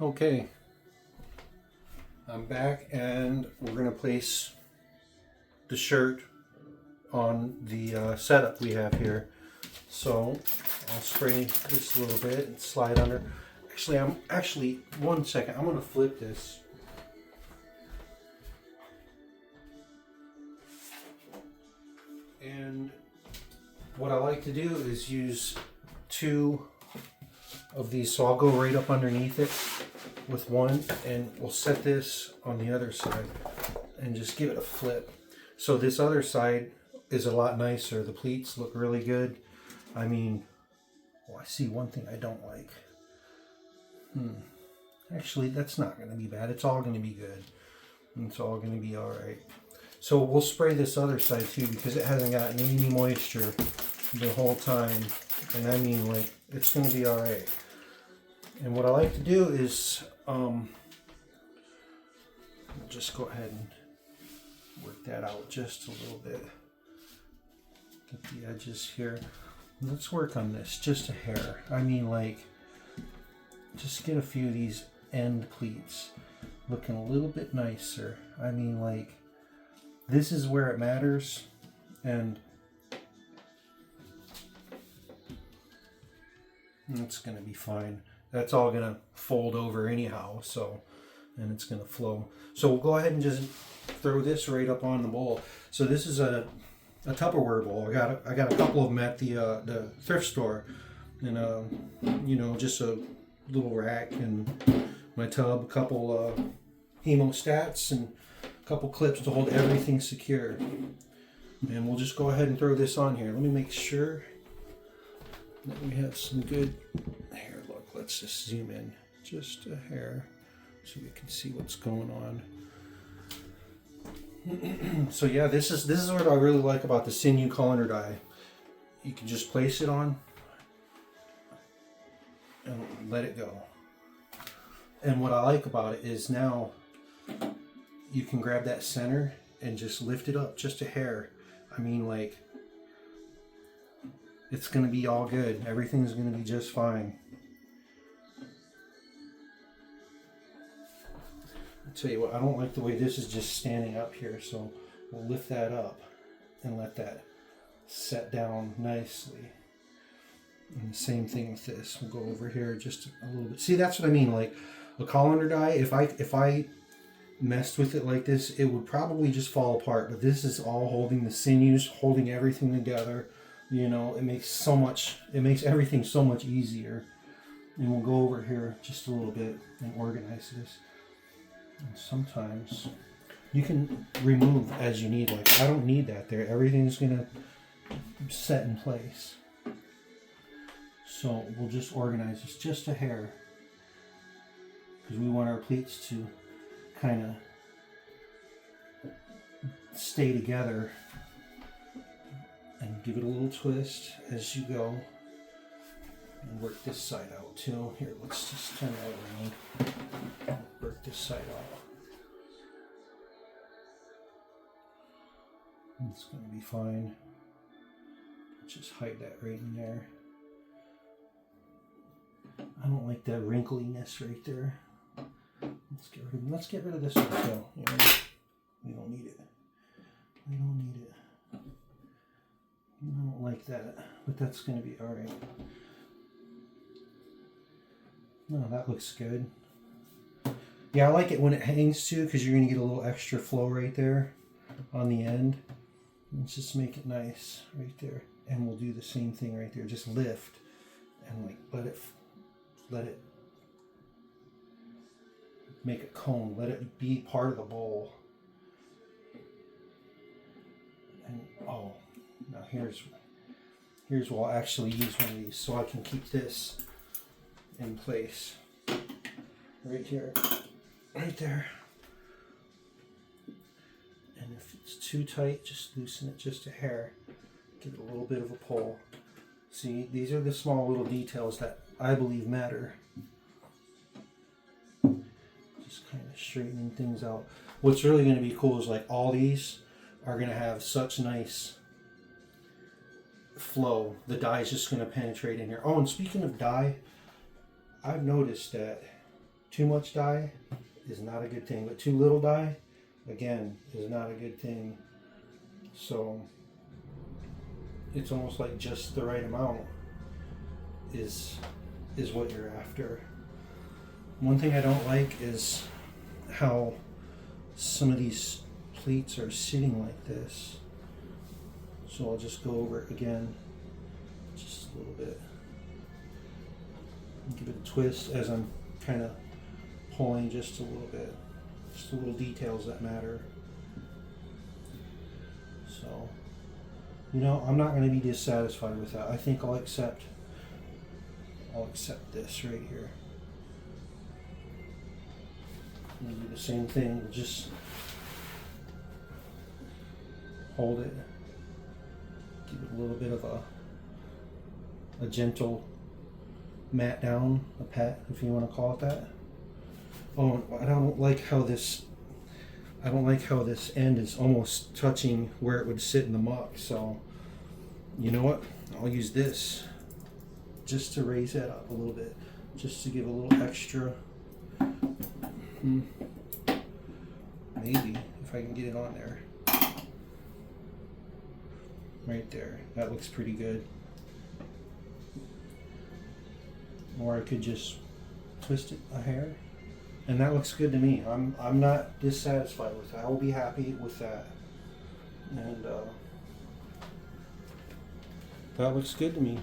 Okay, I'm back and we're going to place the shirt on the setup we have here. So I'll spray this a little bit and slide under. Actually, 1 second, I'm going to flip this. And what I like to do is use two of these, so I'll go right up underneath it with one, and we'll set this on the other side and just give it a flip. So this other side is a lot nicer. The pleats look really good. I mean, I see one thing I don't like. Actually, that's not going to be bad. It's all going to be good. It's all going to be all right. So we'll spray this other side too, because it hasn't gotten any moisture the whole time. And I mean, like, it's going to be all right. And what I like to do is just go ahead and work that out just a little bit. Get the edges here. Let's work on this just a hair. I mean, like, just get a few of these end pleats looking a little bit nicer. I mean, like, this is where it matters, and it's going to be fine. That's all going to fold over anyhow, so, and it's going to flow. So we'll go ahead and just throw this right up on the bowl. So this is a Tupperware bowl. I got a couple of them at the thrift store, and you know, just a little rack and my tub, a couple hemostats, and a couple clips to hold everything secure. And we'll just go ahead and throw this on here. Let me make sure that we have some good hair. Look, let's just zoom in just a hair so we can see what's going on. So yeah, this is what I really like about the Sinew colander die. You can just place it on and let it go. And what I like about it is now you can grab that center and just lift it up just a hair. I mean, like, it's going to be all good. Everything's going to be just fine. I'll tell you what, I don't like the way this is just standing up here, so we'll lift that up and let that set down nicely. And the same thing with this. We'll go over here just a little bit. See, that's what I mean. Like a colander die, if I messed with it like this, it would probably just fall apart. But this is all holding the sinews, holding everything together. You know, it makes everything so much easier. And we'll go over here just a little bit and organize this. And sometimes you can remove as you need. Like, I don't need that there. Everything's gonna set in place. So we'll just organize this just a hair, because we want our pleats to kind of stay together, and give it a little twist as you go, and work this side out too. Here, let's just turn that around, work this side out. It's going to be fine. Just hide that right in there. I don't like that wrinkliness right there. Let's get rid of this one too. You know, we don't need it. We don't need it. I don't like that, but that's going to be all right. No, that looks good. Yeah, I like it when it hangs too, because you're going to get a little extra flow right there on the end. Let's just make it nice right there, and we'll do the same thing right there. Just lift and like let it make a cone. Let it be part of the bowl. And oh, now here's where I'll actually use one of these, so I can keep this in place. Right here, right there. And if it's too tight, just loosen it just a hair. Give it a little bit of a pull. See, these are the small little details that I believe matter. Just kind of straightening things out. What's really going to be cool is like all these are going to have such nice flow. The dye is just going to penetrate in here. Oh, and speaking of dye, I've noticed that Too much dye is not a good thing, but too little dye, again, is not a good thing. So it's almost like just the right amount is what you're after. One thing I don't like is how some of these plates are sitting like this. So I'll just go over it again, just a little bit. Give it a twist as I'm kind of pulling just a little bit. Just the little details that matter. So, you know, I'm not going to be dissatisfied with that. I think I'll accept this right here. I'm going to do the same thing, just hold it. Give it a little bit of a gentle mat down, a pat, if you want to call it that. Oh, I don't like how this end is almost touching where it would sit in the muck. So, you know what? I'll use this just to raise that up a little bit, just to give a little extra. Maybe if I can get it on there. Right there. That looks pretty good. Or I could just twist it a hair. And that looks good to me. I'm not dissatisfied with that. I will be happy with that. And that looks good to me.